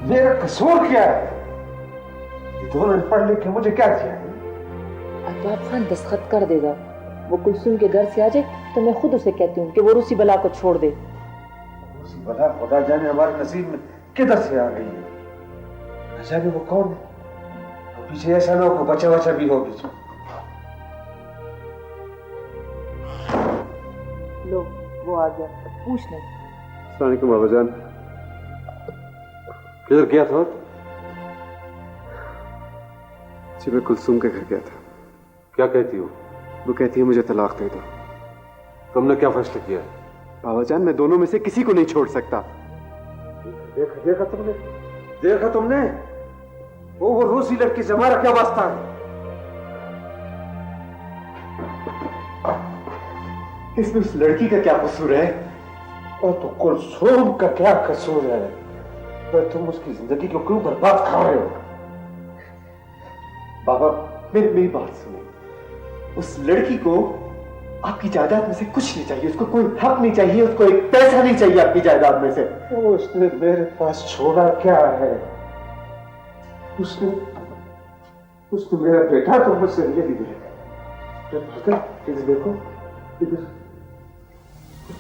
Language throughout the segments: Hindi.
मेरा कसूर क्या है? ये दोनों पढ़ लिख के मुझे क्या किया? अरबाब खान दस्तखत कर देगा। वो कुलसुम के घर से आ जाए तो मैं खुद उसे कहती हूँ कि वो रूसी बला को छोड़ दे। रूसी बला खुदा जाने हमारे नसीब में किधर से आ गई है। न जाने वो कौन है। तो पीछे ऐसा ना हो कि बच्चा बच्चा भी हो पीछे। लो वो आ गया, पूछ नहीं। अस्सलाम वालेकुम बाबा जान। किधर गया था? जी मैं कुलसुम के घर गया था। क्या कहती हो? वो कहती है मुझे तलाक दे दो। तुमने क्या फैसला किया? बाबा जान मैं दोनों में से किसी को नहीं छोड़ सकता। देखा तुमने वो रूसी लड़की से हमारा क्या वास्ता है? इसमें उस लड़की का क्या कसूर है? और तो कुलसुम का क्या कसूर है? पर तुम उसकी जिंदगी को क्यों बर्बाद कर रहे हो? बाबा मेरी बात सुनिए। उस लड़की को आपकी जायदाद में से कुछ नहीं चाहिए। उसको कोई हक नहीं चाहिए। उसको एक पैसा नहीं चाहिए आपकी जायदाद में से। उसने मेरे पास छोड़ा क्या है? उसने मेरा बेटा तो मुझसे ले लिया। देखो इधर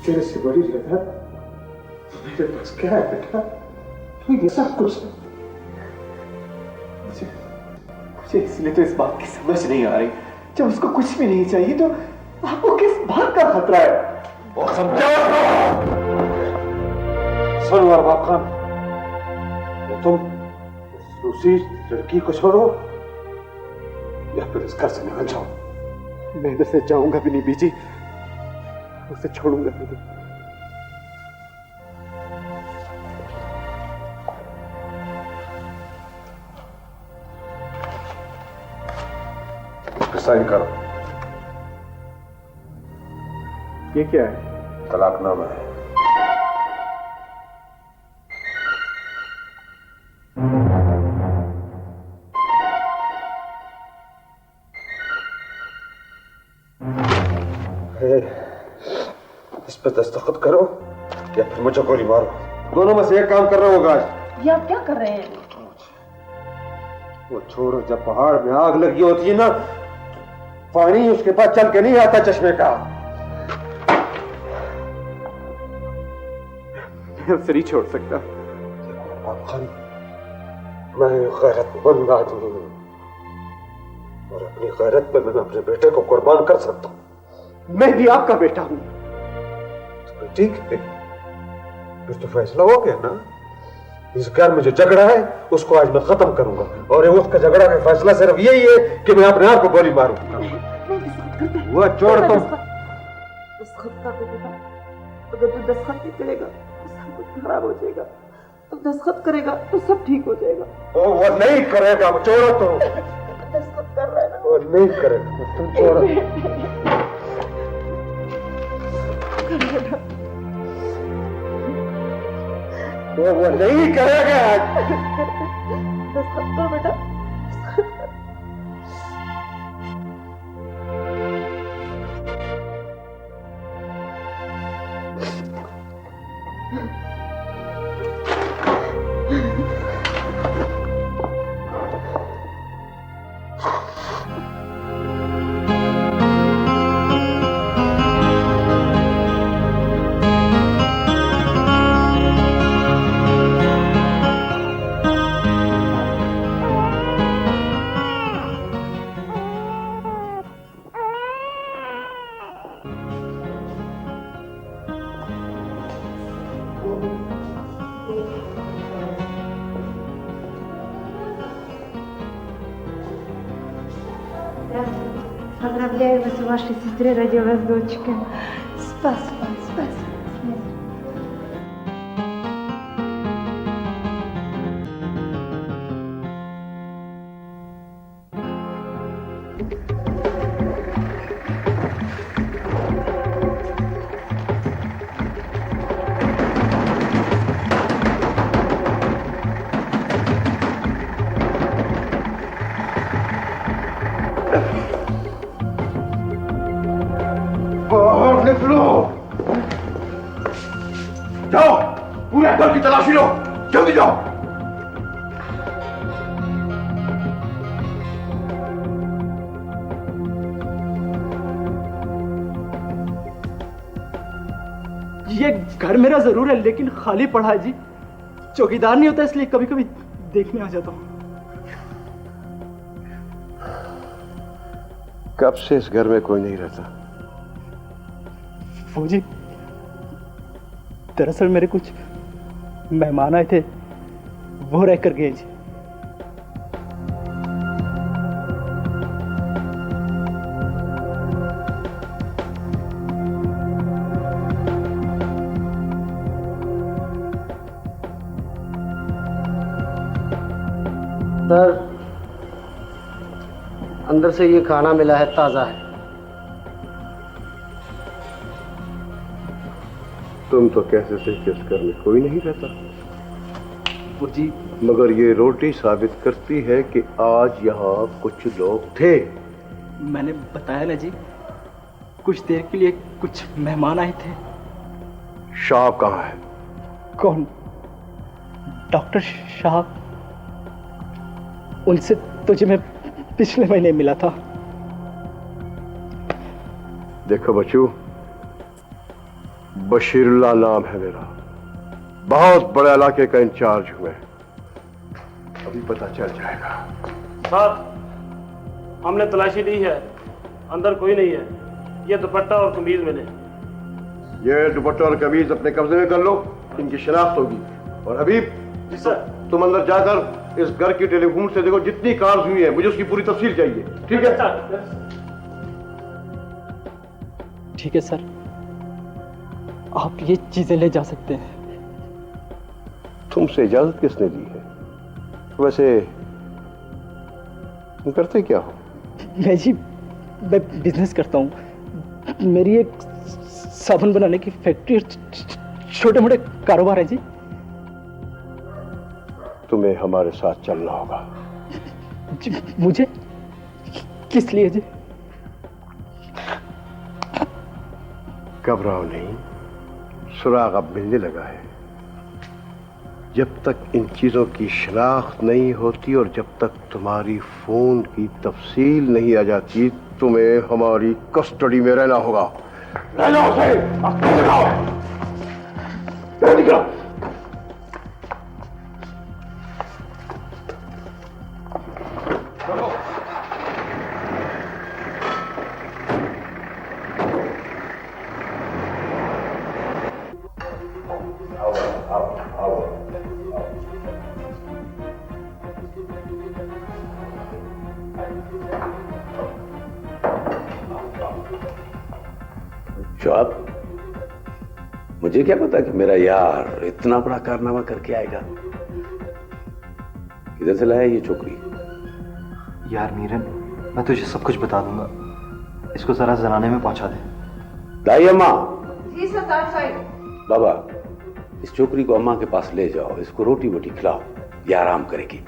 तेरे से बड़ी जायदाद मेरे पास क्या है बेटा? तो ये सब कुछ है। मुझे इसलिए तो इस बात की समझ नहीं आ रही। जब उसको कुछ भी नहीं चाहिए तो आपको किस बात का खतरा है? वो समझाओ। सुनो अरबाब खान, तुम रूसी लड़की को छोड़ो या फिर इस घर से निकल जाओ। मैं इधर से जाऊंगा भी नहीं बीजी, उसे छोड़ूंगा भी नहीं। साइन करो। ये क्या है? तलाकनामा है। इस पर दस्तखत करो या फिर मुझे गोली मारो। दोनों में से एक काम कर रहा होगा। ये आप क्या कर रहे हैं? वो छोड़ो, जब पहाड़ में आग लगी होती है ना, पानी उसके पास चल के नहीं आता चश्मे का। मैं उसे नहीं छोड़ सकता। मैं गैरतमंद आदमी हूं और अपनी गैरत पे मैं अपने बेटे को कुर्बान कर सकता हूं। मैं भी आपका बेटा हूं। तो ठीक है, फिर तो फैसला हो गया ना। इस घर में जो झगड़ा है उसको आज मैं खत्म करूंगा और उसका झगड़ा का फैसला सिर्फ यही है कि मैं अपने आप को गोली मारूंगा। वो छोड़ तुम। दस्तखत कर दे बेटा। अगर तू दस्तखत नहीं करेगा तो सब कुछ खराब हो जाएगा। तू दस्तखत करेगा तो सब ठीक हो जाएगा। वो नहीं करेगा। छोड़ो तुम। दस्तखत कर रहा है ना। वो नहीं करेगा। तुम छोड़ो। वो नहीं करेगा। दस्तखत कर बेटा। Поздравляю вас, у вашей сестры родилась дочка. Спасибо, спасибо. निकलो, जाओ, पूरे घर की तलाशी लो। जल्दी जाओ। ये घर मेरा जरूर है लेकिन खाली पड़ा है जी। चौकीदार नहीं होता इसलिए कभी कभी देखने आ जाता हूँ। कब से इस घर में कोई नहीं रहता? वो जी दरअसल मेरे कुछ मेहमान आए थे, वो रह कर गए जी। सर, अंदर से ये खाना मिला है, ताज़ा है। तुम तो कहते थे कि इस घर में कोई नहीं रहता। वो जी मगर ये रोटी साबित करती है कि आज यहाँ कुछ लोग थे। मैंने बताया ना जी, कुछ देर के लिए कुछ मेहमान आए थे। शाह कहाँ है? कौन? डॉक्टर शाह? उनसे तुझे मैं पिछले महीने मिला था। देखो बच्चू, बशीरुल्लाह नाम है मेरा, बहुत बड़े इलाके का इंचार्ज हुए। अभी पता चल जाएगा। सर, हमने तलाशी ली है, अंदर कोई नहीं है। ये दुपट्टा और कमीज मिले। ये दुपट्टा और कमीज अपने कब्जे में कर लो, इनकी शिनाख्त होगी। और हबीब जी सर। तुम अंदर जाकर इस घर की टेलीफोन से देखो जितनी कार्स हुई है, मुझे उसकी पूरी तफसील चाहिए। ठीक है? ठीक है सर, आप ये चीजें ले जा सकते हैं। तुमसे इजाजत किसने दी है? वैसे तुम करते क्या हो? मैं बिजनेस करता हूँ। मेरी एक साबुन बनाने की फैक्ट्री और छोटे मोटे कारोबार है जी। तुम्हें हमारे साथ चलना होगा। जी मुझे? किस लिए जी? घबराओ नहीं, सुराग अब मिलने लगा है। जब तक इन चीजों की शिनाख्त नहीं होती और जब तक तुम्हारी फोन की तफसील नहीं आ जाती, तुम्हें हमारी कस्टडी में रहना होगा। रहना उसे! निकलो! शौब, मुझे क्या पता कि मेरा यार इतना बड़ा कारनामा करके आएगा। किधर से लाया ये छोकरी? यार मीरन, मैं तुझे सब कुछ बता दूंगा, इसको जरा जनाने में पहुंचा दे। दाई अम्मा। जी सरदार साहब। बाबा, इस छोकरी को अम्मा के पास ले जाओ, इसको रोटी वोटी खिलाओ, ये आराम करेगी।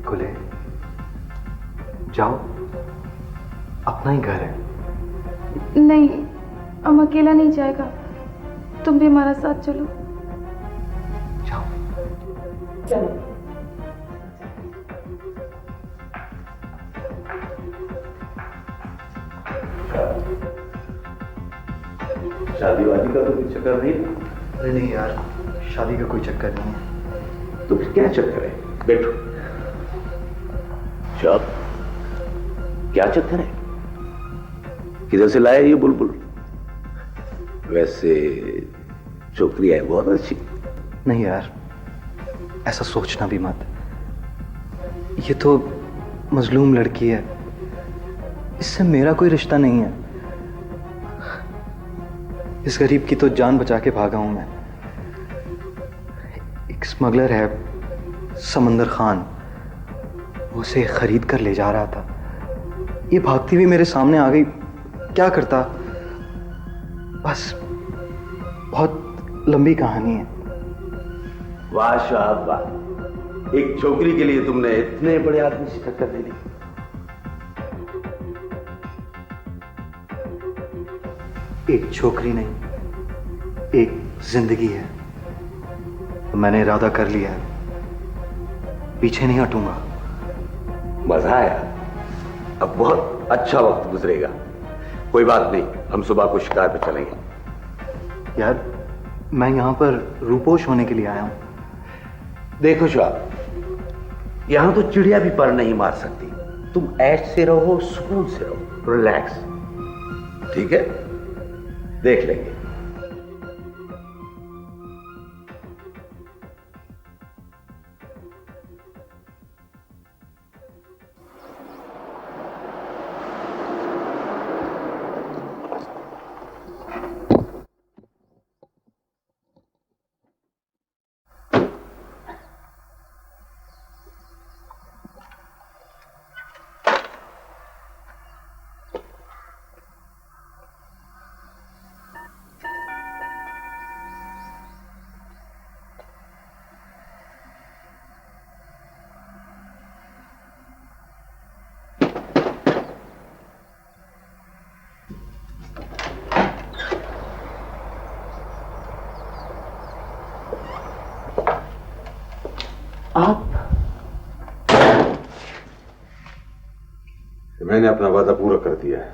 खुले जाओ, अपना ही घर है। नहीं, हम अकेला नहीं जाएगा, तुम भी हमारा साथ चलो। जाओ। चलो। शादी वादी का तो कोई चक्कर नहीं? अरे नहीं यार, शादी का कोई चक्कर नहीं है। तो फिर क्या चक्कर है? बैठो। शौब, क्या चक्कर है? किधर से लाया ये बुलबुल? वैसे छोकरी है बहुत अच्छी। नहीं यार, ऐसा सोचना भी मत। ये तो मजलूम लड़की है, इससे मेरा कोई रिश्ता नहीं है। इस गरीब की तो जान बचा के भागा हूं मैं। एक स्मगलर है समंदर खान, वो उसे खरीद कर ले जा रहा था। ये भागती हुई मेरे सामने आ गई, क्या करता? बस बहुत लंबी कहानी है। वाह शाह वाह, एक छोकरी के लिए तुमने इतने बड़े आदमी से टक्कर दे दी। एक छोकरी नहीं, एक जिंदगी है। तो मैंने इरादा कर लिया है, पीछे नहीं हटूंगा। मजा आया? अब बहुत अच्छा वक्त गुजरेगा। कोई बात नहीं, हम सुबह को शिकार पे चलेंगे। यार मैं यहाँ पर रूपोश होने के लिए आया हूँ। देखो शाह, यहां तो चिड़िया भी पर नहीं मार सकती। तुम ऐश से रहो, सुकून से रहो, रिलैक्स। ठीक है, देख लेंगे। मैंने अपना वादा पूरा कर दिया है।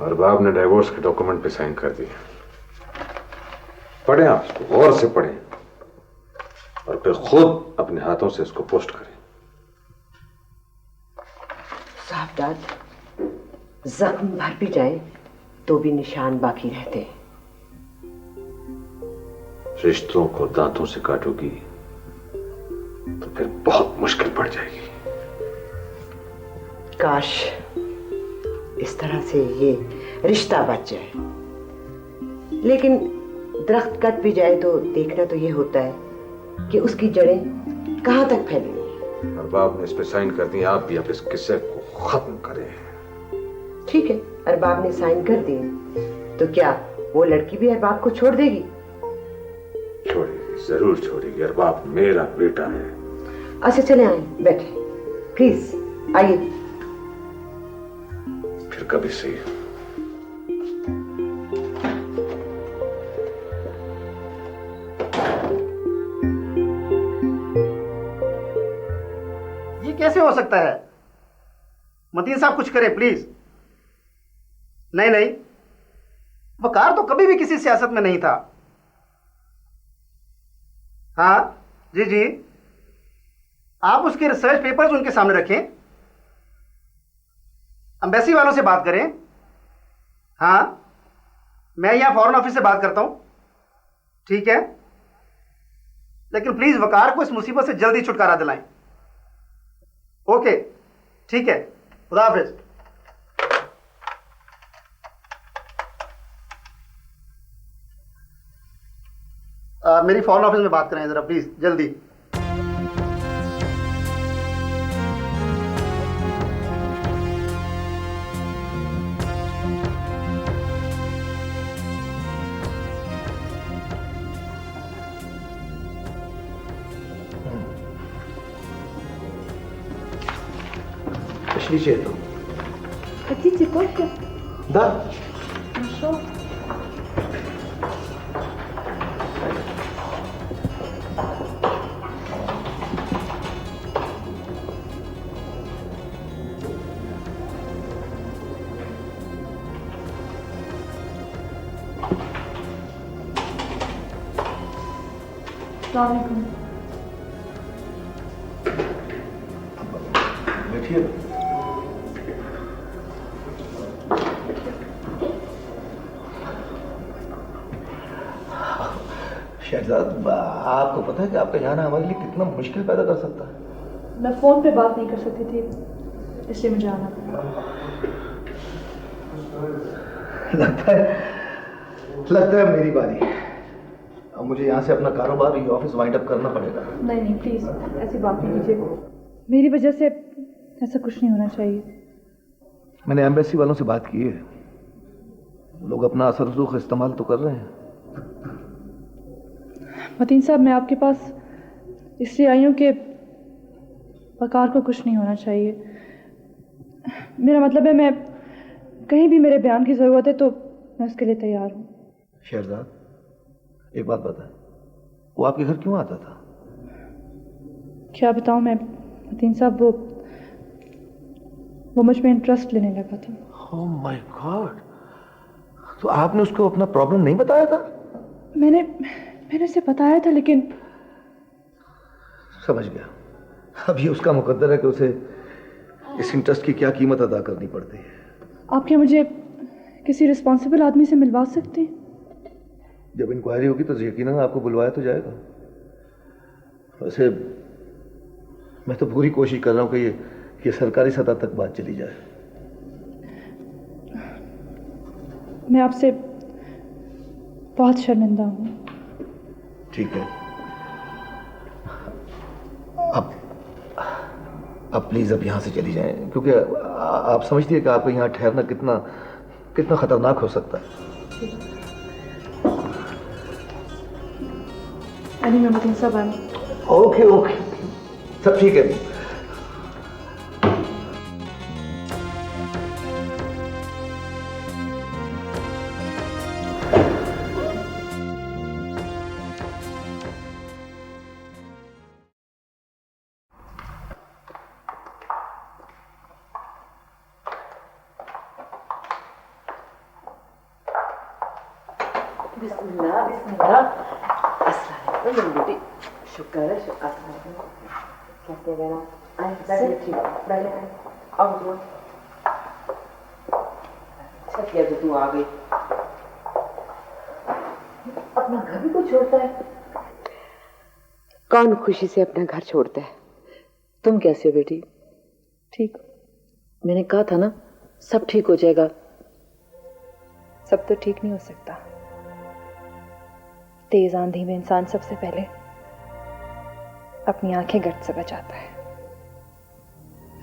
अरबाब ने डाइवोर्स के डॉक्यूमेंट पे साइन कर दिए। पढ़ें आप इसको, गौर से पढ़ें और फिर खुद अपने हाथों से इसको पोस्ट करें। साहबजाद, जख्म भर भी जाए तो भी निशान बाकी रहते हैं। रिश्तों को दांतों से काटोगी तो फिर बहुत मुश्किल पड़ जाएगी। काश इस तरह से ये रिश्ता बच जाए, लेकिन दरख्त कट भी जाए तो देखना तो ये होता है कि उसकी जड़ें कहां तक फैलेंगी। अरबाब ने इस पे साइन कर दिया, आप भी अब इस किस्से को खत्म करें। ठीक है, अरबाब ने साइन कर दिए तो क्या वो लड़की भी अरबाब को छोड़ देगी? छोड़ेगी, जरूर छोड़ेगी। अरबाब मेरा बेटा है। अच्छा चले आए, बैठे प्लीज, आइए। फिर कभी सही। ये कैसे हो सकता है? मतीन साहब कुछ करें प्लीज। नहीं नहीं, वकार तो कभी भी किसी सियासत में नहीं था। हाँ जी जी, आप उसके रिसर्च पेपर्स उनके सामने रखें, एम्बेसी वालों से बात करें। हाँ, मैं यहां फॉरेन ऑफिस से बात करता हूं, ठीक है, लेकिन प्लीज वकार को इस मुसीबत से जल्दी छुटकारा दिलाएं। ओके ठीक है, खुदा हाफिज। मेरी फॉरेन ऑफिस में बात करें जरा प्लीज, जल्दी। Ślicznie to. Хотите кофе? Да. Хорошо. अस्सलाम वालेकुम। बैठिए। शहजाद, आपको पता है कि आपका जाना हमारे लिए कितना मुश्किल पैदा कर सकता है? मैं फोन पे बात नहीं कर सकती थी, इसलिए मुझे आना पड़ा। लगता है मेरी बारी। अब मुझे यहाँ से अपना कारोबार, ये ऑफिस वाइंड अप करना पड़ेगा। नहीं नहीं प्लीज, ऐसी बात नहीं कीजिए, मेरी वजह से ऐसा कुछ नहीं होना चाहिए। मैंने एम्बेसी वालों से बात की है, लोग अपना असर रसूख इस्तेमाल तो कर रहे हैं। मतीन साहब, मैं आपके पास इसलिए आई हूँ कि वकार को कुछ नहीं होना चाहिए। मेरा मतलब है, मैं कहीं भी मेरे बयान की ज़रूरत है तो मैं उसके लिए तैयार हूँ। शहजाद, एक बात बता, वो आपके घर क्यों आता था? क्या बताऊं मैं मतीन साहब, वो मुझ में इंटरेस्ट लेने लगा था। ओह माय गॉड, तो आपने उसको अपना प्रॉब्लम नहीं बताया था? मैंने उसे बताया था, लेकिन समझ गया। अब ये उसका मुकद्दर है कि उसे इस इंटरेस्ट की क्या कीमत अदा करनी पड़ती है। आप क्या मुझे किसी रिस्पॉन्सिबल आदमी से मिलवा सकते हैं? जब इंक्वायरी होगी तो यकीनन आपको बुलवाया तो जाएगा। वैसे मैं तो पूरी कोशिश कर रहा हूँ कि ये सरकारी सतह तक बात चली जाए। मैं आपसे बहुत शर्मिंदा हूँ। ठीक है, अब प्लीज अब यहाँ से चली जाएं, क्योंकि आप समझती है कि आपको यहाँ ठहरना कितना कितना खतरनाक हो सकता है। मतीन साहब, ओके ओके, सब ठीक है। बिस्मिल्लाह बिस्मिल्लाह। अस्सलाम वालेकुम बेटी। शुक्र है, अस्सलाम वालेकुम। कैसे गया? आए ठीक है, आओ तो। अच्छा किया जो तू आ गई। अपना घर भी कोई छोड़ता है? कौन खुशी से अपना घर छोड़ता है? तुम कैसे हो बेटी? ठीक। मैंने कहा था ना, सब ठीक हो जाएगा। सब तो ठीक नहीं हो सकता। तेज आंधी में इंसान सबसे पहले अपनी आंखें गर्द से बचाता है।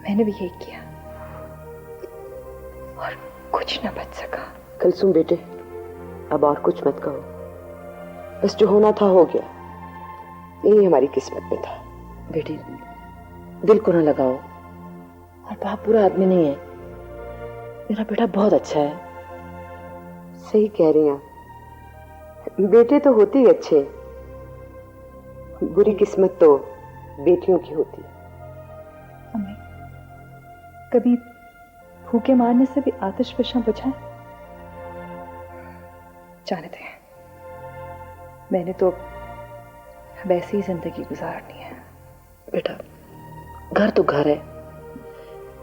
मैंने भी यही किया और कुछ न बच सका। कुलसुम बेटे, अब और कुछ मत कहो। बस जो होना था हो गया। यही हमारी किस्मत में था। बेटी, दिल को न लगाओ। और बाप बुरा आदमी नहीं है। मेरा बेटा बहुत अच्छा है। सही कह रही हैं। बेटे तो होते ही अच्छे, बुरी किस्मत तो बेटियों की होती। अम्मी, कभी भूखे मारने से भी आतिश फिशा बुझाए? जाने दे, मैंने तो वैसी ही जिंदगी गुजारनी है। बेटा, घर तो घर है।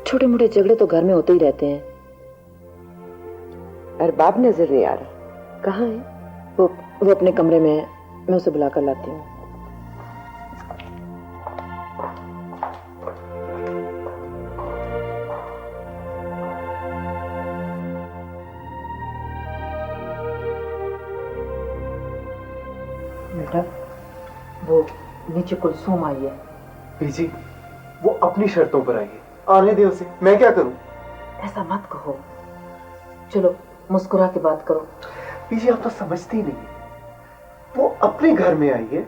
छोटे मोटे झगड़े तो घर में होते ही रहते हैं। अरबाब नजर नहीं आ रहा, कहाँ है? वो अपने कमरे में है। मैं उसे बुलाकर लाती हूँ। बेटा, वो नीचे कुलसुम आई है। बीजी, वो अपनी शर्तों पर आई है। आने दे उसे। मैं क्या करूं? ऐसा मत कहो। चलो मुस्कुरा के बात करो। बीजी, आप तो समझती नहीं। वो अपने घर में आई है,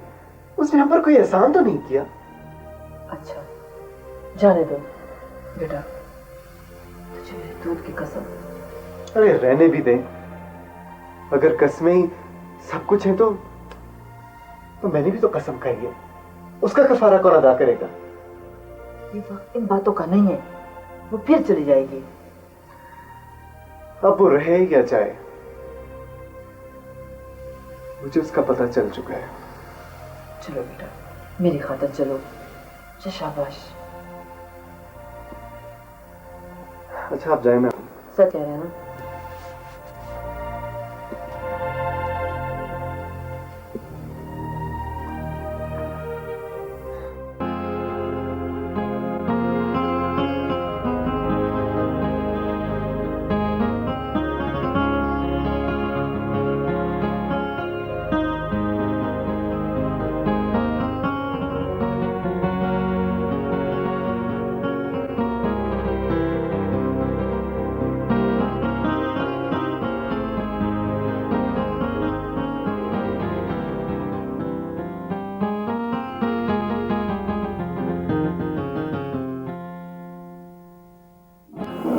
उसने हम पर कोई एहसान तो नहीं किया। अच्छा, जाने दो बेटा। तुझे मेरे दूध की कसम। अरे रहने भी दें। अगर कसमें ही सब कुछ है तो मैंने भी तो कसम खाई है। उसका कफारा कौन अदा करेगा? ये वक्त इन बातों का नहीं है। वो फिर चली जाएगी। अब वो रहे या जाए, मुझे उसका पता चल चुका है। चलो बेटा, मेरी खातिर चलो। शाबाश। अच्छा, आप जाए। मैं सच कह रहे हैं ना?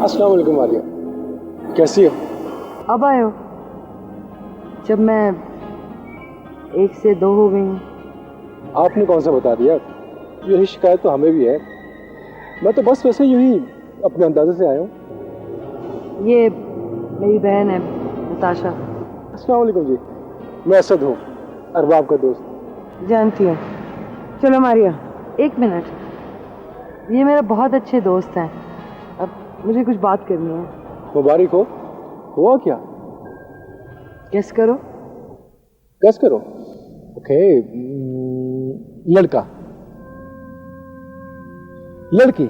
अस्सलाम वालेकुम आलिया, कैसी हो? अब आए हो? जब मैं 1 से 2 हो गई हूँ। आपने कौन सा बता दिया? यही शिकायत तो हमें भी है। मैं तो बस वैसे यूं ही अपने अंदाजे से आया हूँ। ये मेरी बहन है नताशा। अस्सलाम वालेकुम जी, मैं असद हूँ, अरबाब का दोस्त। जानती हूँ। चलो मारिया, 1 मिनट। ये मेरा बहुत अच्छे दोस्त हैं, अब मुझे कुछ बात करनी है। मुबारक हो। हुआ क्या? गेस करो। गेस करो। ओके, लड़का, लड़की,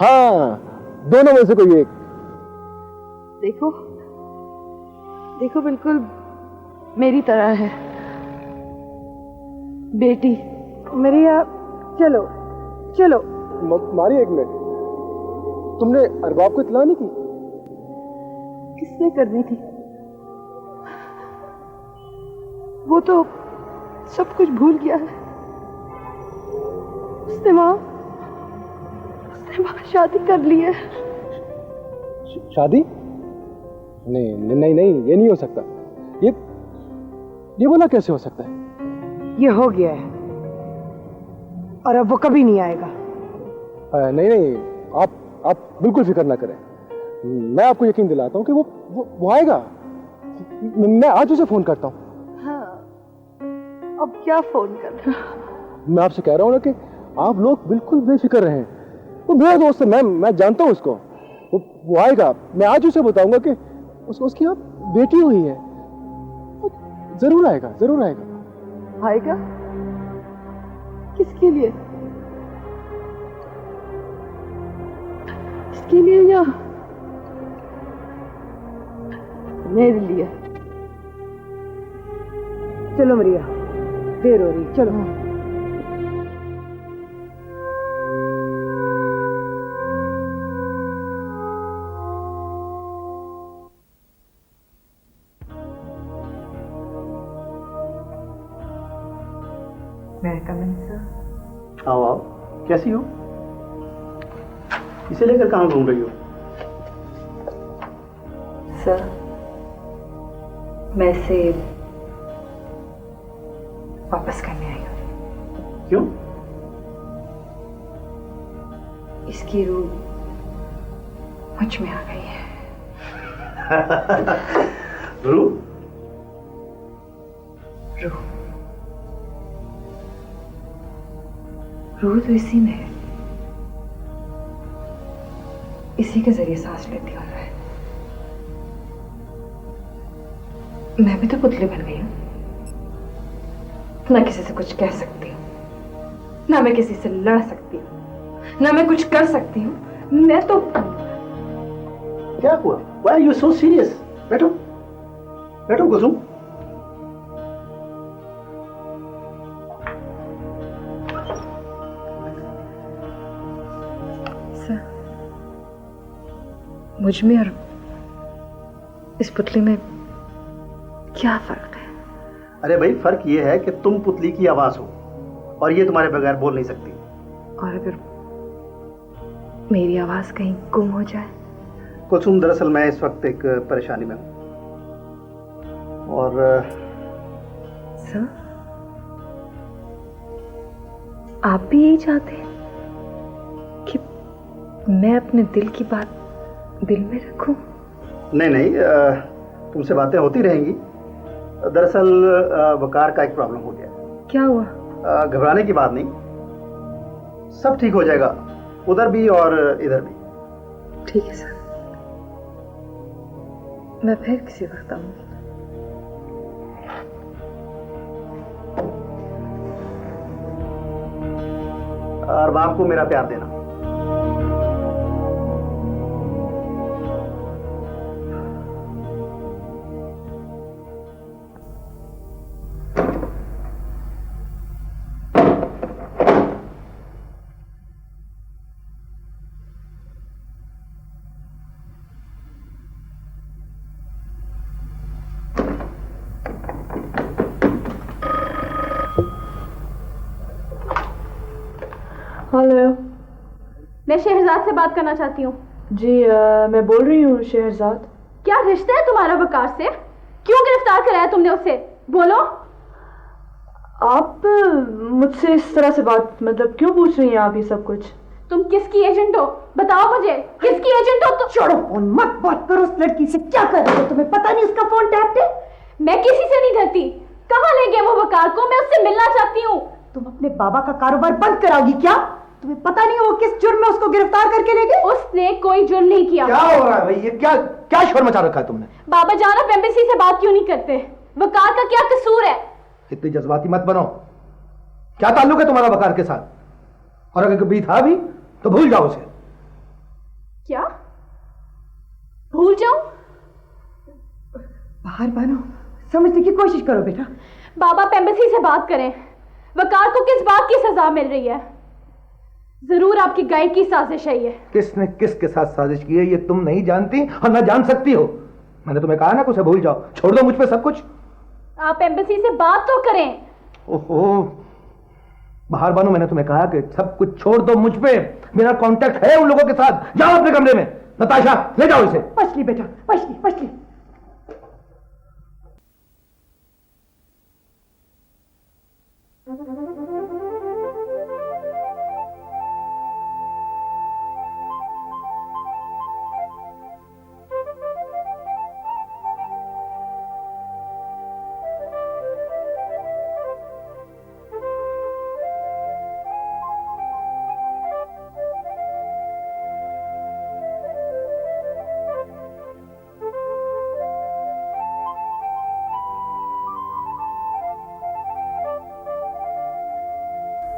हाँ, दोनों में से कोई एक। देखो देखो, बिल्कुल मेरी तरह है। बेटी मेरी। चलो चलो। मारी, 1 मिनट। तुमने अरबाब को इत्तला नहीं की? किसने करनी थी? वो तो सब कुछ भूल गया है। उसने वहां शादी कर ली है। शादी? नहीं नहीं नहीं, ये नहीं हो सकता। ये बोला कैसे हो सकता है? ये हो गया है और अब वो कभी नहीं आएगा। नहीं नहीं, आप बिल्कुल फिक्र ना करें। मैं आपको यकीन दिलाता हूँ कि वो आएगा। मैं आज उसे फोन करता हूँ। हाँ, अब क्या फोन करना? मैं आपसे कह रहा हूँ ना कि आप लोग बिल्कुल बेफिक्र रहें। वो मेरा दोस्त है, मैं जानता हूँ उसको। वो आएगा। मैं आज उसे बताऊंगा कि उसकी आप बेटी हुई है। जरूर आएगा, जरूर आएगा। आएगा? किसके लिए? किसके लिए? या मेरे लिए? चलो मरिया, देर हो रही, चलो। आओ आओ, कैसी हो? इसे लेकर कहाँ घूम रही हो? सर, मैं इसे वापस करने आई हूँ। क्यों? इसकी रूह मुझ में आ गई है। रूह? रूह तो इसी में है। इसी के जरिए सांस लेती हूँ मैं भी तो पुतली बन गई हूँ। ना किसी से कुछ कह सकती हूँ, ना मैं किसी से लड़ सकती हूँ, ना मैं कुछ कर सकती हूँ। मैं तो क्या हुआ? Why are you so serious? बैठो बैठो कुसुम। मुझ में और इस पुतली में क्या फर्क है? अरे भाई, फर्क ये है कि तुम पुतली की आवाज हो और ये तुम्हारे बगैर बोल नहीं सकती। और अगर मेरी आवाज कहीं गुम हो जाए? कुसुम, दरअसल मैं इस वक्त एक परेशानी में हूं और सर, आप भी यही चाहते हैं कि मैं अपने दिल की बात दिल में रखूं? नहीं नहीं, तुमसे बातें होती रहेंगी। दरअसल वकार का एक प्रॉब्लम हो गया। क्या हुआ? घबराने की बात नहीं, सब ठीक हो जाएगा, उधर भी और इधर भी। ठीक है सर, मैं फिर किसी वक्त आऊंगी। अरबाब को मेरा प्यार देना। हेलो, मैं शहजाद से बात करना चाहती हूँ। जी मैं बोल रही हूँ शहजाद। क्या रिश्ता है तुम्हारा वकार से? क्यों गिरफ्तार कराया तुमने उसे? बोलो। आप मुझसे इस तरह से बात मतलब क्यों पूछ रही हैं आप ये सब कुछ? तुम किसकी एजेंट हो? बताओ मुझे, किसकी एजेंट हो तुम? छोड़ो फोन, मत बात करो उस लड़की से। क्या कर रहे हो? तुम्हें पता नहीं उसका फोन टैप है? मैं किसी से नहीं डरती। कहाँ ले गए वो वकार को? मैं उससे मिलना चाहती हूँ। तुम अपने बाबा का कारोबार बंद कराओगी क्या? तुम्हें पता नहीं वो किस जुर्म में उसको गिरफ्तार करके ले गए? उसने कोई जुर्म नहीं किया। क्या हो रहा है भाई? ये क्या क्या शोर मचा रखा है तुमने? बाबा जान, आप एम्बेसी से बात क्यों नहीं करते? वकार का क्या कसूर है? इतनी जज्बाती मत बनो। क्या ताल्लुक है तुम्हारा वकार के साथ? और अगर कभी था भी तो भूल जाओ उसे। क्या भूल जाऊं? बाहर बनो, समझने की कोशिश करो बेटा। बाबा आप एम्बेसी से बात करें। वकार को किस बात की सजा मिल रही है? जरूर आपकी गाइड की साजिश है ये। किसने किसके साथ साजिश की है ये तुम नहीं जानती और ना जान सकती हो। मैंने तुम्हें कहा ना कि उसे भूल जाओ, छोड़ दो मुझ पे सब कुछ। आप एम्बेसी से बात तो करें। ओहो बाहर बानो, मैंने तुम्हें कहा कि सब कुछ छोड़ दो मुझ पे। मेरा कांटेक्ट है उन लोगों के साथ। जाओ अपने कमरे में। नताशा ले जाओ इसे। पछली बेटा, पछली पछली।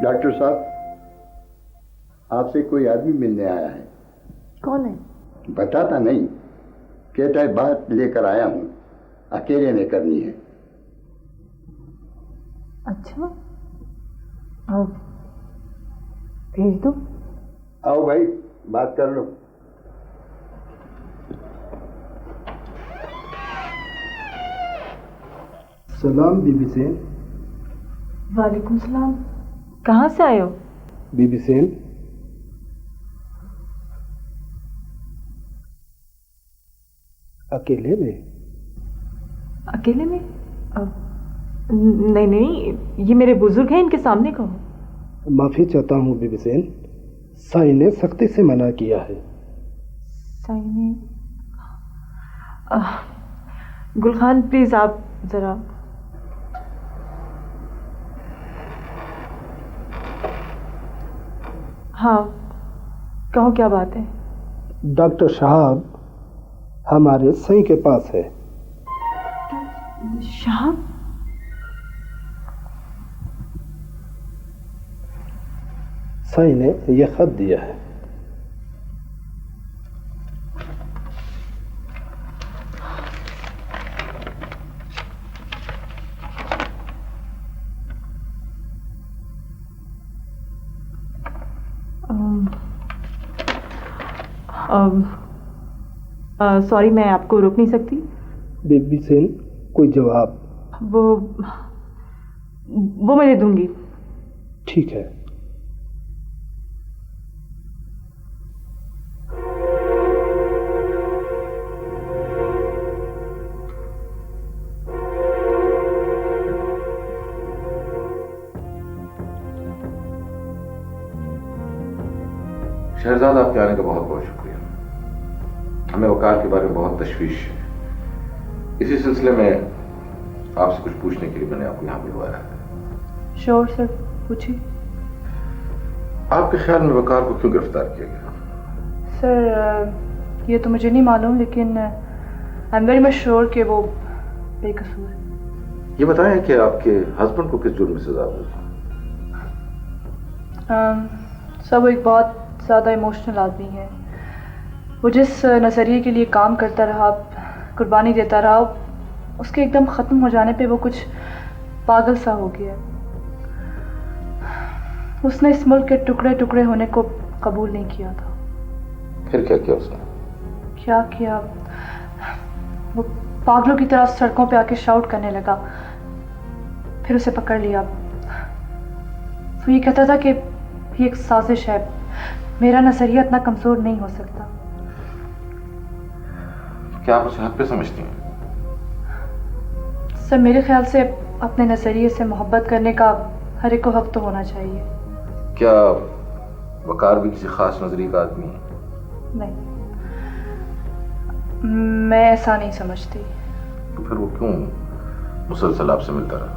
डॉक्टर साहब, आपसे कोई आदमी मिलने आया है। कौन है? बताता नहीं, कहता है बात लेकर आया हूं, अकेले में करनी है। अच्छा, आओ भेज दो। आओ भाई, बात कर लो। सलाम बीबी सेन। वालेकुम सलाम। कहाँ से आए हो? बीबी सेन, अकेले में? अकेले में? नहीं नहीं, ये मेरे बुजुर्ग हैं, इनके सामने कहो। माफी चाहता हूँ बीबी सेन, साईं ने सख्ती से मना किया है। साईं ने? गुलखान प्लीज आप जरा। हाँ कहो, क्या बात है? डॉक्टर साहब हमारे साईं के पास है। साहब? साईं ने यह खत दिया है। सॉरी, मैं आपको रोक नहीं सकती। बीबी सेन, कोई जवाब? वो मैं दे दूंगी। ठीक है। शहजाद, आपके आने का बहुत बहुत शुक्रिया। हमें वकार के बारे में बहुत तशवीश है। इसी सिलसिले में आपसे कुछ पूछने के लिए मैंने आपको यहाँ बुलवाया है। श्योर सर, पूछिए। आपके ख्याल में वकार को क्यों गिरफ्तार किया गया? सर ये तो मुझे नहीं मालूम, लेकिन I am very much sure कि वो बेकसूर है। ये बताएं कि आपके हस्बैंड को किस जुर्म में सजा हुई? सर वो एक बहुत ज़्यादा इमोशनल आदमी है। वो जिस नज़रिए के लिए काम करता रहा, कुर्बानी देता रहा, उसके एकदम ख़त्म हो जाने पे वो कुछ पागल सा हो गया। उसने इस मुल्क के टुकड़े टुकड़े होने को कबूल नहीं किया था। फिर क्या किया उसने? क्या किया? वो पागलों की तरह सड़कों पे आके शाउट करने लगा। फिर उसे पकड़ लिया। वो ये कहता था कि ये एक साजिश है, मेरा नजरिया इतना कमजोर नहीं हो सकता। क्या आप उसे हक पे समझती हैं? सर मेरे ख्याल से अपने नजरिए से मोहब्बत करने का हर एक को हक तो होना चाहिए। क्या वकार भी किसी खास नजरिए का आदमी है? नहीं, मैं ऐसा नहीं समझती। तो फिर वो क्यों मुसलसल आपसे मिलता रहा?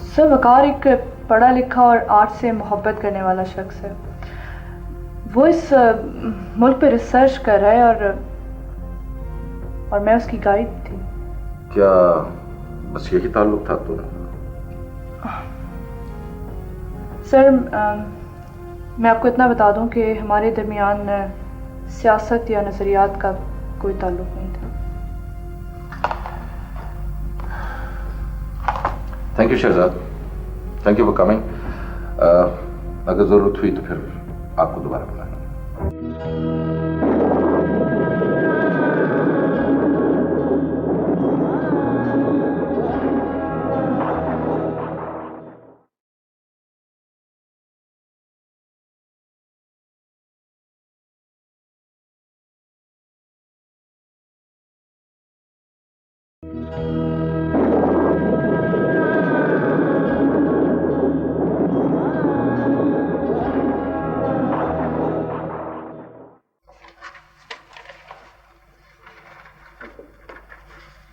सर, वकार एक पढ़ा लिखा और आर्ट से मोहब्बत करने वाला शख्स है। वो इस मुल्क पे रिसर्च कर रहा है और मैं उसकी गाइड थी। क्या बस यही ताल्लुक था? तो सर, मैं आपको इतना बता दूं कि हमारे दरमियान सियासत या नजरियात का कोई ताल्लुक नहीं था। Thank you Shahzad, thank you for coming. अगर जरूरत हुई तो फिर आपको दोबारा बुलाएंगे।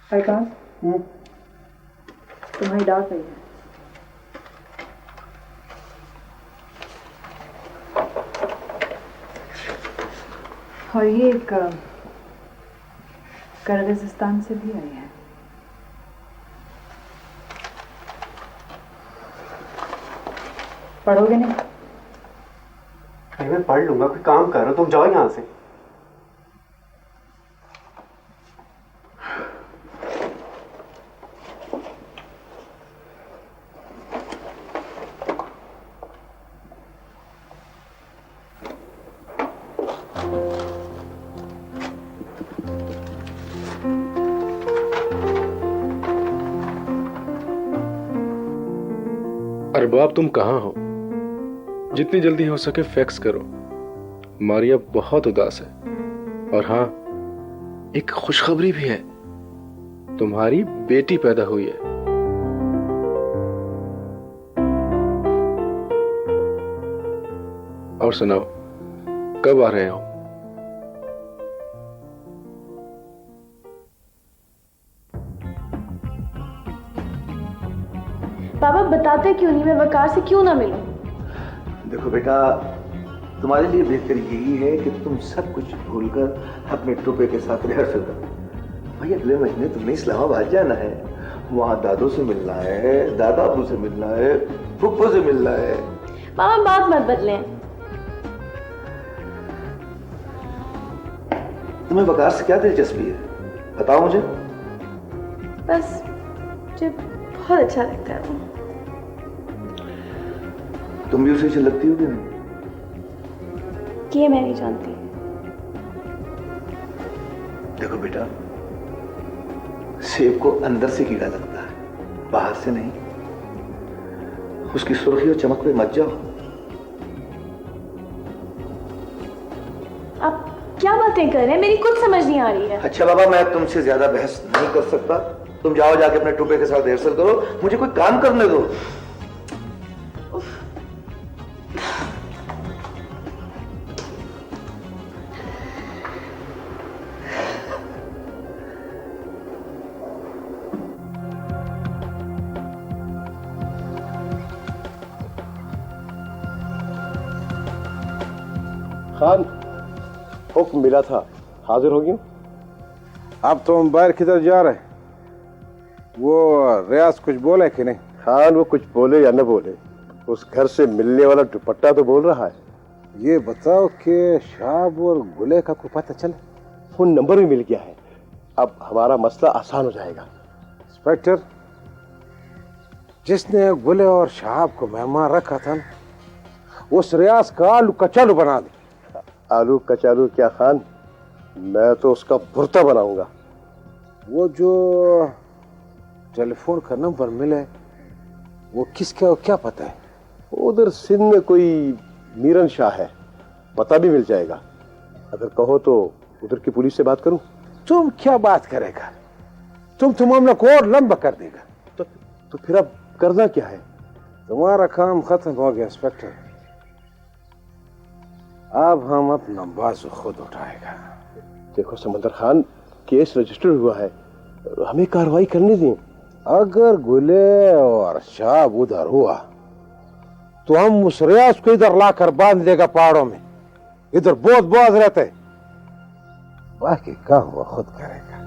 अरकान, तुम्हारी डाक आई है। और ये एक किर्गिस्तान से भी आई है। पढ़ोगे नहीं? मैं पढ़ लूंगा, कोई काम करो, तुम जाओ यहां से। अरबाब, तुम कहाँ हो? जितनी जल्दी हो सके फैक्स करो। मारिया बहुत उदास है। और हाँ, एक खुशखबरी भी है, तुम्हारी बेटी पैदा हुई है। और सुनाओ, कब आ रहे हो? पापा बताते क्यों नहीं? मैं वकार से क्यों ना मिलूं? देखो बेटा, तुम्हारे लिए बेहतर यही है कि तुम सब कुछ भूलकर अपने टोपे के साथ रिहर्सल करो। भाई अगले महीने तुमने इस्लामाबाद जाना है, वहाँ दादू से मिलना है, दादा अबू से मिलना है, फुप्पो से मिलना है। पापा बात मत बदलें। तुम्हें वकार से क्या दिलचस्पी है, बताओ मुझे। बस मुझे बहुत अच्छा लगता है वो। तुम भी उसे अच्छी लगती हो कि नहीं? ये मैं नहीं जानती। देखो बेटा, सेब को अंदर से कीड़ा लगता है, बाहर से नहीं। उसकी सुर्खी और चमक पे मत जाओ। आप क्या बातें कर रहे हैं? मेरी कुछ समझ नहीं आ रही है। अच्छा बाबा, मैं तुमसे ज्यादा बहस नहीं कर सकता। तुम जाओ, जाके अपने टुपे के साथ रिहर्सल करो, मुझे कोई काम करने दो। खान, हुक्म मिला था, हाजिर हो गई। अब तो हम बाहर किधर जा रहे हैं? वो रियाज कुछ बोले कि नहीं? खान, वो कुछ बोले या न बोले, उस घर से मिलने वाला दुपट्टा तो बोल रहा है। ये बताओ कि शाब और गुले का कोई पता चले? फोन नंबर भी मिल गया है। अब हमारा मसला आसान हो जाएगा। इंस्पेक्टर, जिसने गुले और शाब को मेहमान रखा था ना, उस रियाज का आलू कचालू बना दे। आलू कचालू क्या खान, मैं तो उसका भुर्ता बनाऊंगा। वो जो टेलीफोन का नंबर मिले, वो किसका क्या पता है? उधर सिंध में कोई मीरन शाह है, पता भी मिल जाएगा। अगर कहो तो उधर की पुलिस से बात करूं। तुम क्या बात करेगा? तुम मामला को और लंबा कर देगा। तो फिर अब करना क्या है? तुम्हारा काम खत्म हो गया इंस्पेक्टर। अब हम अपना बाजू खुद उठाएगा। देखो समंदर खान, केस रजिस्टर हुआ है, हमें कार्रवाई करने दें। अगर गुले और शाब उधर हुआ तो हम उस रियाज को इधर लाकर बांध देगा पहाड़ों में। इधर बहुत बहुत रहते, बाकी काम वो खुद करेगा।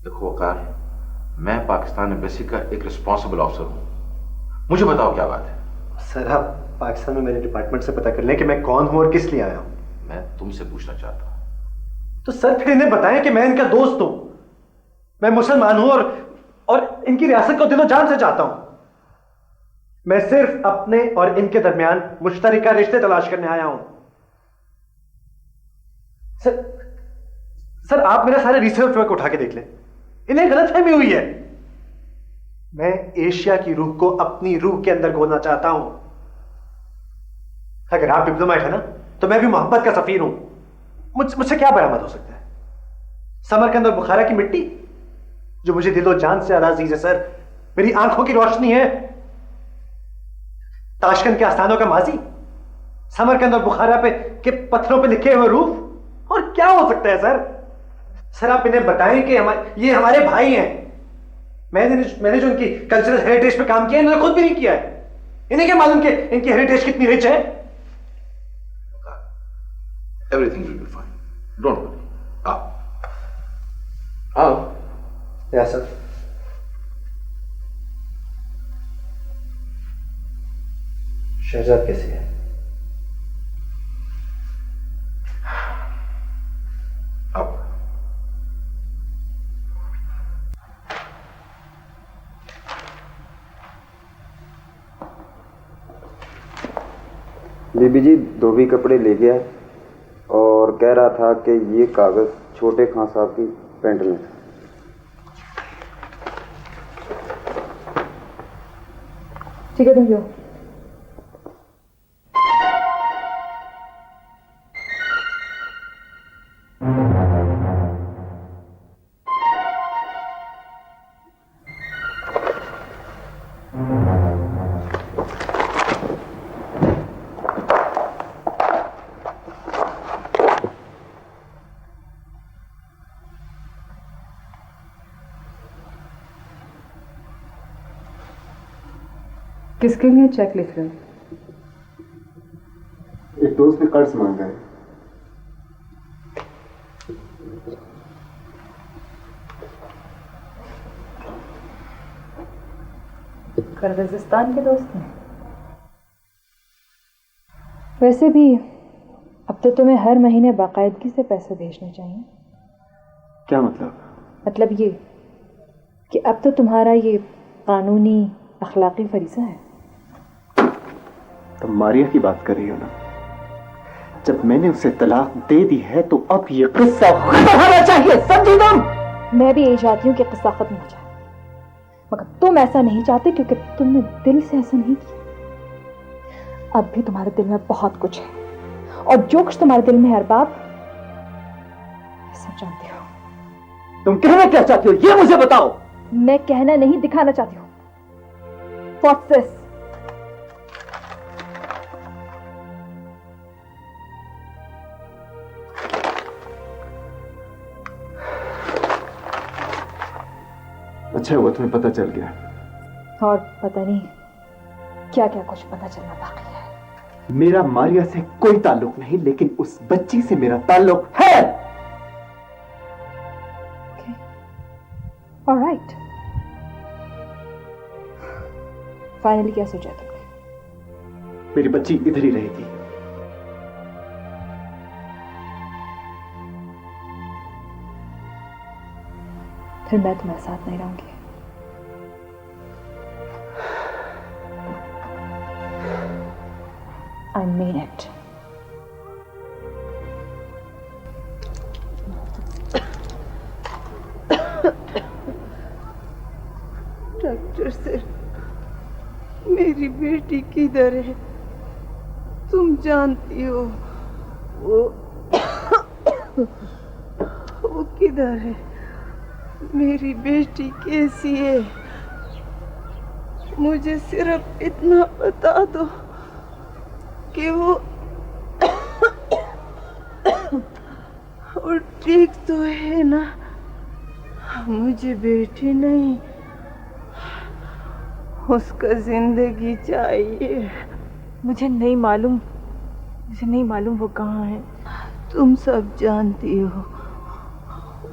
देखो वकार, मैं पाकिस्तान एम्बेसी का एक रिस्पॉन्सिबल ऑफिसर हूं। मुझे बताओ क्या बात है। सर, आप पाकिस्तान में मेरे डिपार्टमेंट से पता कर लें कि मैं कौन हूं और किस लिए आया हूं। मैं तुमसे पूछना चाहता हूं। तो सर फिर इन्हें बताएं कि मैं इनका दोस्त हूं, मैं मुसलमान हूं और इनकी रियासत को दिलो जान से चाहता हूं। मैं सिर्फ अपने और इनके दरमियान मुश्तरका रिश्ते तलाश करने आया हूं। सर आप मेरा सारा रिसर्च वर्क उठा के देख लें, इन्हें गलतफहमी हुई है। मैं एशिया की रूह को अपनी रूह के अंदर घोलना चाहता हूं। अगर आप डिप्लोमेट है ना, तो मैं भी मोहब्बत का सफीर हूं। मुझसे क्या बरामद हो सकता है? समरकंद और बुखारा की मिट्टी जो मुझे दिलो जान से ज्यादा अजीज है सर, मेरी आंखों की रोशनी है। ताशकंद के आस्थानों का माजी, समरकंद और बुखारा पे के पत्थरों पे लिखे हुए रूफ, और क्या हो सकता है सर? सर आप इन्हें बताएं कि ये हमारे भाई हैं। मैंने जो इनकी कल्चरल हेरिटेज पे काम किया, इन्होंने खुद भी नहीं किया है। इन्हें क्या मालूम कि इनकी हेरिटेज कितनी रिच है? Everything will be fine. Don't worry. आओ। Yes sir. शहजाद कैसी है? अब बीबी जी धोबी कपड़े ले गया और कह रहा था कि ये कागज छोटे खां साहब की पैंट में था। ठीक है, थैंक यू। किसके लिए चेक लिख रहे हो? एक दोस्त ने कर्ज मांगा है। किर्गिस्तान के दोस्त हैं। वैसे भी अब तो तुम्हें हर महीने बाकायदगी से पैसे भेजने चाहिए। क्या मतलब? मतलब ये कि अब तो तुम्हारा ये कानूनी अखलाकी फरीज़ा है। तुम मारिया की बात कर रही हो ना? जब मैंने उसे तलाक दे दी है तो अब ये किस्सा खत्म होना चाहिए, समझी तुम? मैं भी यही चाहती हूँ कि किस्सा खत्म हो जाए, मगर तुम ऐसा नहीं चाहते क्योंकि तुमने दिल से ऐसा नहीं किया। अब भी तुम्हारे दिल में बहुत कुछ है, और जो कुछ तुम्हारे दिल में है अरबाब, सब जानती हो। तुम कहना क्या चाहती हो ये मुझे बताओ। मैं कहना नहीं, दिखाना चाहती हूँ। What's this? अच्छा हुआ तुम्हें पता चल गया। और पता नहीं क्या क्या कुछ पता चलना बाकी है। मेरा मारिया से कोई ताल्लुक नहीं, लेकिन उस बच्ची से मेरा ताल्लुक है। ऑलराइट, फाइनली क्या सोचा तुमने? मेरी बच्ची इधर ही रहेगी। फिर मैं तुम्हारे साथ नहीं रहूंगी। I mean it. Doctor sir, मेरी बेटी किधर है? तुम जानती हो वो वो किधर है? मेरी बेटी कैसी है? मुझे सिर्फ इतना बता दो कि वो ठीक तो है ना? मुझे बेटी नहीं, उसका जिंदगी चाहिए। मुझे नहीं मालूम वो कहाँ है। तुम सब जानती हो,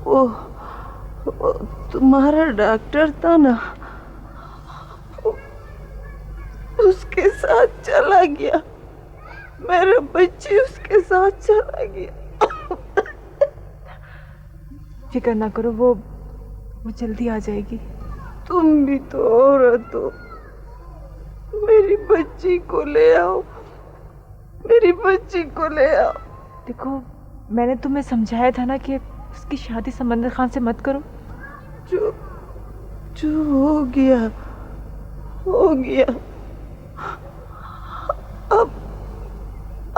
वो तुम्हारा डॉक्टर था ना, उसके साथ चला गया। मेरा बच्ची उसके साथ चला गया। फिक्र ना करो, वो जल्दी आ जाएगी। तुम भी तो औरत हो, मेरी बच्ची को ले आओ, मेरी बच्ची को ले आओ। देखो, मैंने तुम्हें समझाया था ना कि उसकी शादी समंदर खान से मत करो। जो हो गया हो गया।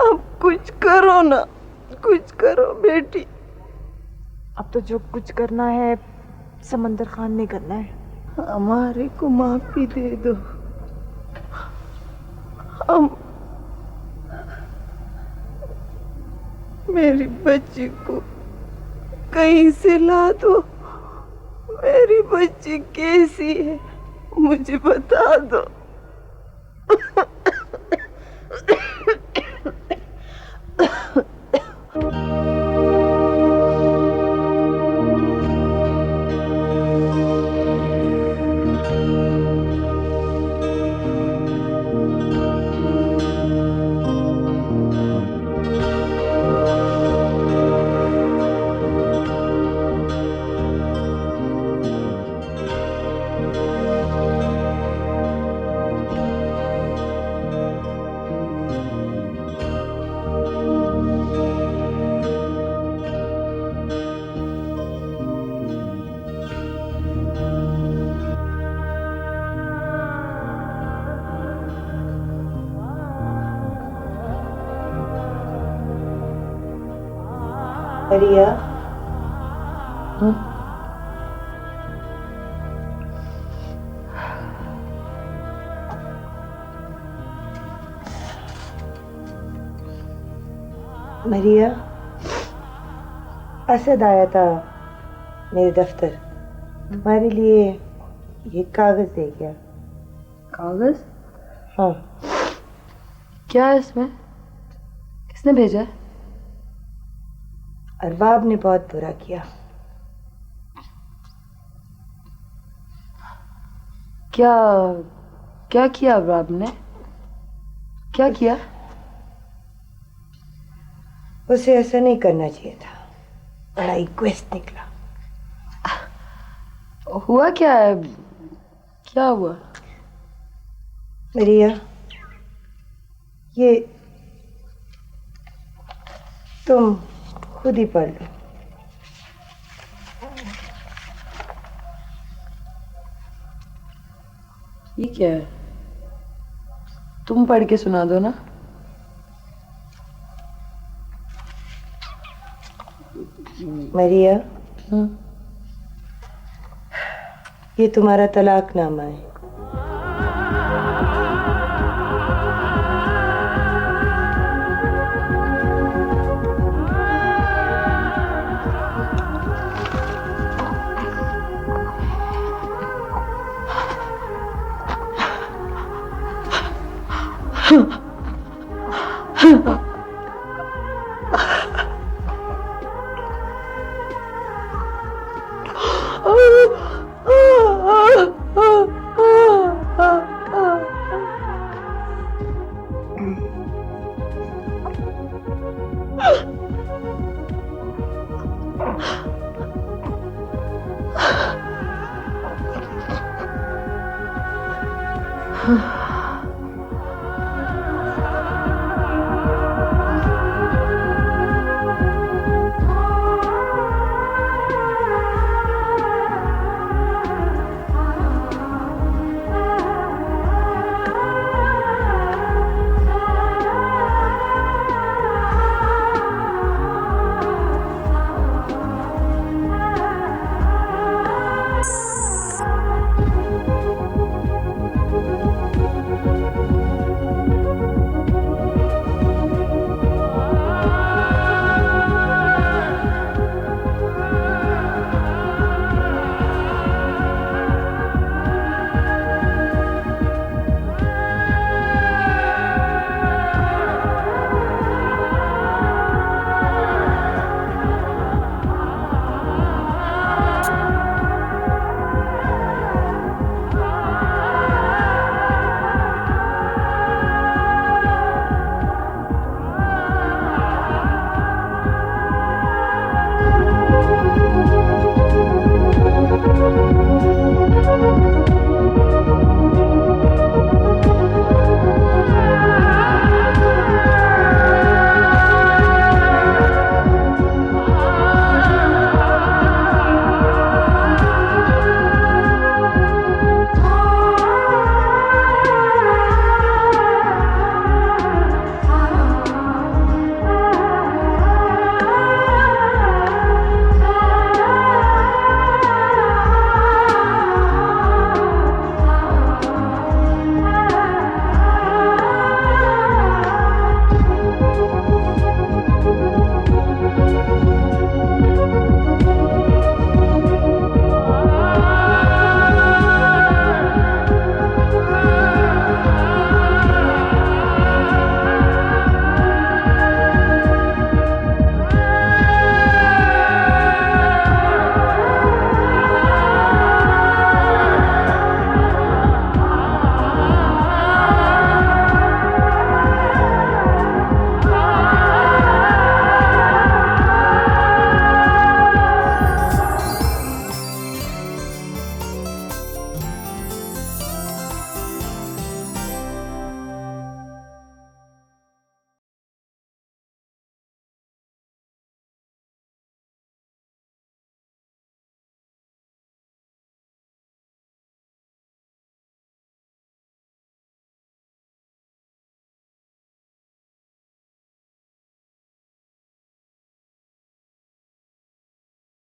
अब कुछ करो ना, कुछ करो बेटी। अब तो जो कुछ करना है समंदर खान ने करना है। हमारे को माफी दे दो। हम मेरी बच्ची को कहीं से ला दो। मेरी बच्ची कैसी है मुझे बता दो। रिया, मरिया, असद आया था मेरे दफ्तर, हमारे लिए ये कागज दे गया। कागज? हाँ। क्या है इसमें? किसने भेजा है? अरबाब ने बहुत बुरा किया। क्या किया अरबाब ने? क्या किया? उसे ऐसा नहीं करना चाहिए था। बड़ा इक्वेस्ट निकला। हुआ क्या है? क्या हुआ? रिया, ये तुम खुद ही पढ़ लो। ये क्या है? तुम पढ़ के सुना दो ना। मरिया, ये तुम्हारा तलाकनामा है।